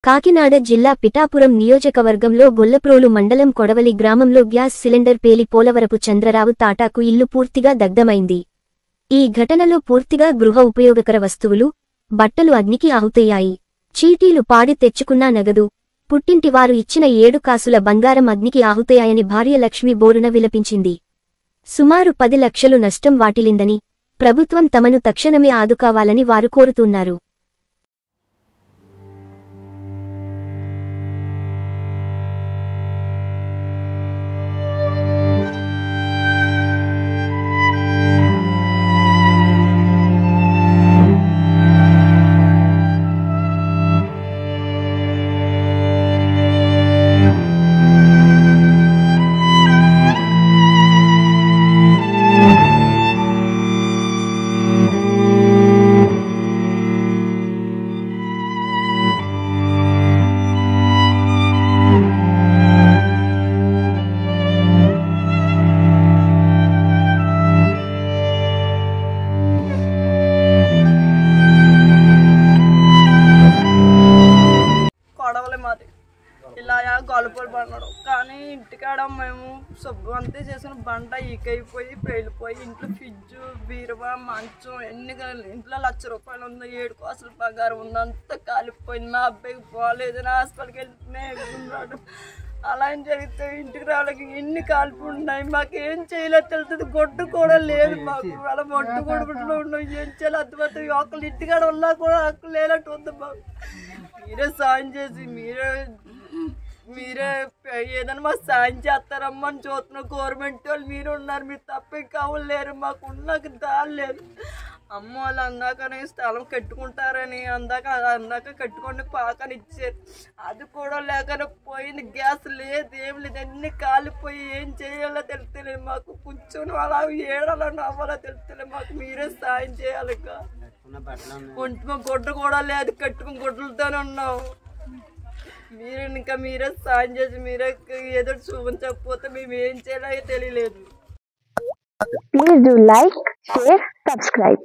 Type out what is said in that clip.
కాకినాడ జిల్లా పిఠాపురం నియోజకవర్గంలో గొల్లప్రోలు మండలం కొడవలి గ్రామంలో గ్యాస్ సిలిండర్ పేలి పోలవరపు చంద్రరావు తాటాకు ఇల్లు పూర్తిగా దగ్ధమైంది. ఈ ఘటనలో పూర్తిగా గృహ ఉపయోగకర వస్తువులు, బట్టలు అగ్నికి ఆహుతయ్యాయి. చీటీలు పాడి తెచ్చుకున్న నగదు, పుట్టింటివారు ఇచ్చిన 7 కాసుల బంగారం అగ్నికి ఆహుతయ్యాయని భార్య లక్ష్మి బోరున విలపించింది. సుమారు 10 లక్షలు నష్టం వాటిల్లిందని, ప్రభుత్వం తమను తక్షణమే ఆదుకోవాలని వారు కోరుతున్నారు. ఇలా గొల్లపూలు పడినాడు కానీ ఇంటికాడ మేము శుభ్రం అంతే చేసిన బండ ఈకైపోయి పేలిపోయి ఇంట్లో ఫ్రిడ్జ్ బీరువా మంచం ఇంట్లో 1 లక్ష రూపాయలు ఉంది, 7 కాసులు బంగారం ఉంది, అంతా కాలిపోయింది. మా అబ్బాయికి పోలేదని హాస్పిటల్కి వెళ్తున్నాడు. అలా ఏం జరిగితే ఇంటికి రావడానికి ఎన్ని కాల్పు ఉన్నాయి, మాకేం చేయలేదు తెలుస్తుంది. గొడ్డు కూడా లేదు మాకు, అలా మొట్టు కొడుకుంటూ ఉన్నాం. ఏం చేయాలి అర్థమవుతుంది. ఒకళ్ళు ఇంటికాడ ఉన్నా కూడా హక్కు లేనట్టు ఉంది మాకు. మీరే సాయం చేసి మీరే ఏదైనా మాకు సాయం చేస్తారమ్మా అని చూస్తున్నాం. గవర్నమెంట్ వాళ్ళు మీరు ఉన్నారు, మీరు తప్ప కావాలి లేరు, మాకు ఉన్నాక దారి లేదు. అమ్మ వాళ్ళు అందాకనే స్థలం కట్టుకుంటారని అందాక కట్టుకొని పాకని ఇచ్చారు, అది కూడా లేకనే పోయింది. గ్యాస్ లేదు, ఏం లేదు, అన్ని కాలిపోయి ఏం చేయాలో తెలుస్తలేదు మాకు. కూర్చొని అలా ఏడాలో నవ్వాలో తెలుస్తలేదు మాకు. మీరే సాయం చేయాలి. ఒంటి గుడ్డ కూడా లేదు, కట్టుకుని గుడ్డలతోనే ఉన్నాం. మీరే సాయం చేసి మీరే ఏదో చూపించకపోతే మేము ఏం చేయాలో తెలియలేదు. Please do like, share, subscribe.